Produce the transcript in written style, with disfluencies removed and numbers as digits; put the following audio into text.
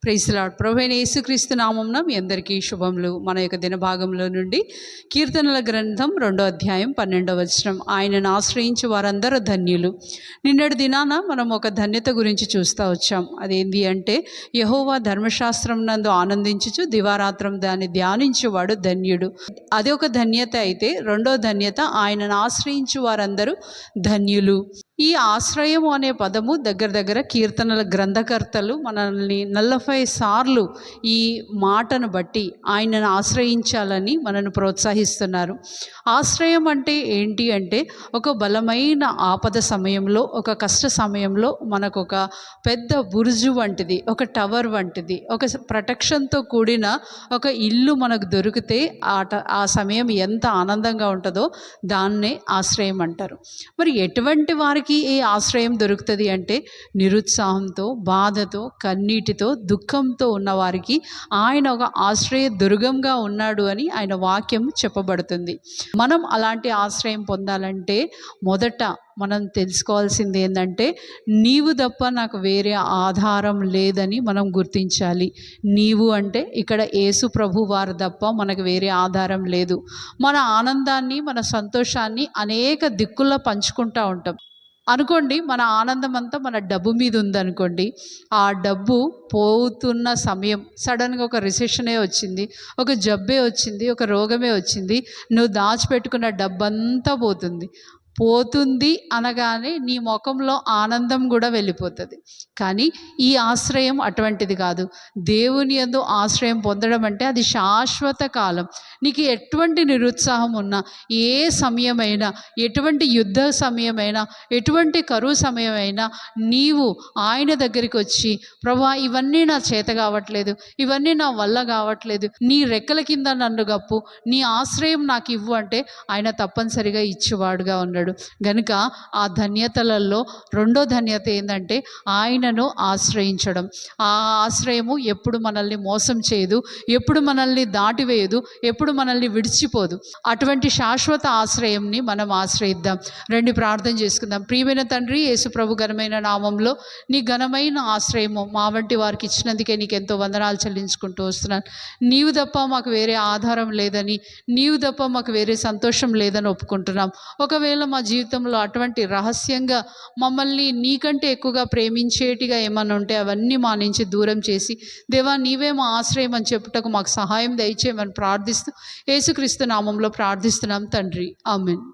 Praise lord. ప్రభువైన యేసుక్రీస్తు నామమున మీ అందరికీ శుభములు. మన యొక్క దిన భాగంలో నుండి కీర్తనల గ్రంథం 2వ అధ్యాయం 12వ వచనం, ఆయనను ఆశ్రయించి వారందరూ ధన్యులు. నిన్నటి దినాన మనం ఒక ధన్యత గురించి చూస్తూ వచ్చాం. అదేంటి అంటే, యెహోవా ధర్మశాస్త్రం నందు ఆనందించుచు దివారాత్రం దాన్ని ధ్యానించువాడు ధన్యుడు. అది ఒక ధన్యత అయితే, రెండో ధన్యత ఆయనను ఆశ్రయించు వారందరూ ధన్యులు. ఈ ఆశ్రయము అనే పదము దగ్గర కీర్తనల గ్రంథకర్తలు మనల్ని 40 సార్లు ఈ మాటను బట్టి ఆయనను ఆశ్రయించాలని మనను ప్రోత్సహిస్తున్నారు. ఆశ్రయం అంటే ఏంటి అంటే, ఒక బలమైన ఆపద సమయంలో, ఒక కష్ట సమయంలో మనకు ఒక పెద్ద బురుజు వంటిది, ఒక టవర్ వంటిది, ఒక ప్రొటెక్షన్తో కూడిన ఒక ఇల్లు మనకు దొరికితే ఆ సమయం ఎంత ఆనందంగా ఉంటుందో దాన్నే ఆశ్రయం అంటారు. మరి ఎటువంటి వారికి ఈ ఆశ్రయం దొరుకుతుంది అంటే, నిరుత్సాహంతో, బాధతో, కన్నీటితో, దుఃఖంతో ఉన్నవారికి ఆయన ఒక ఆశ్రయ దుర్గంగా ఉన్నాడు అని ఆయన వాక్యం చెప్పబడుతుంది. మనం అలాంటి ఆశ్రయం పొందాలంటే మొదట మనం తెలుసుకోవాల్సింది ఏంటంటే, నీవు తప్ప నాకు వేరే ఆధారం లేదని మనం గుర్తించాలి. నీవు అంటే ఇక్కడ యేసు ప్రభు వారు తప్ప మనకు వేరే ఆధారం లేదు. మన ఆనందాన్ని, మన సంతోషాన్ని అనేక దిక్కుల్లో పంచుకుంటూ ఉంటాం అనుకోండి. మన ఆనందం అంతా మన డబ్బు మీద ఉందనుకోండి. ఆ డబ్బు పోతున్న సమయం సడన్గా ఒక రిసెషనే వచ్చింది, ఒక జబ్బే వచ్చింది, ఒక రోగమే వచ్చింది, నువ్వు దాచిపెట్టుకున్న డబ్బంతా పోతుంది అనగానే నీ ముఖంలో ఆనందం కూడా వెళ్ళిపోతుంది. కానీ ఈ ఆశ్రయం అటువంటిది కాదు. దేవుని యందు ఆశ్రయం పొందడం అంటే అది శాశ్వత కాలం. నీకు ఎటువంటి నిరుత్సాహం ఉన్నా, ఏ సమయమైనా, ఎటువంటి యుద్ధ సమయమైనా, ఎటువంటి కరువు సమయమైనా నీవు ఆయన దగ్గరికి వచ్చి, ప్రభువా ఇవన్నీ నా చేత కావట్లేదు, ఇవన్నీ నా వల్ల కావట్లేదు, నీ రెక్కల కింద నన్ను గప్పు, నీ ఆశ్రయం నాకు ఇవ్వు అంటే ఆయన తప్పనిసరిగా ఇచ్చేవాడుగా ఉన్నాడు. గనుక ఆ ధన్యతలలో రెండో ధన్యత ఏంటంటే, ఆయనను ఆశ్రయించడం. ఆ ఆశ్రయము ఎప్పుడు మనల్ని మోసం చేయదు, ఎప్పుడు మనల్ని దాటివేయదు, ఎప్పుడు మనల్ని విడిచిపోదు. అటువంటి శాశ్వత ఆశ్రయంని మనం ఆశ్రయిద్దాం. రండి ప్రార్థన చేసుకుందాం. ప్రియమైన తండ్రి, యేసు ప్రభు ఘనమైన నామంలో నీ ఘనమైన ఆశ్రయము మా వంటి వారికి ఇచ్చినందుకే నీకు ఎంతో వందనాలు చెల్లించుకుంటూ వస్తున్నాను. నీవు తప్ప మాకు వేరే ఆధారం లేదని, నీవు తప్ప మాకు వేరే సంతోషం లేదని ఒప్పుకుంటున్నాం. ఒకవేళ మా జీవితంలో అటువంటి రహస్యంగా మమ్మల్ని నీకంటే ఎక్కువగా ప్రేమించేటిగా ఏమన్నా ఉంటే అవన్నీ మా నుంచి దూరం చేసి, దేవా నీవే మా ఆశ్రయం అని చెప్పుటకు మాకు సహాయం దయచేయమని ప్రార్థిస్తూ యేసుక్రీస్తు నామంలో ప్రార్థిస్తున్నాం తండ్రి. ఆమేన్.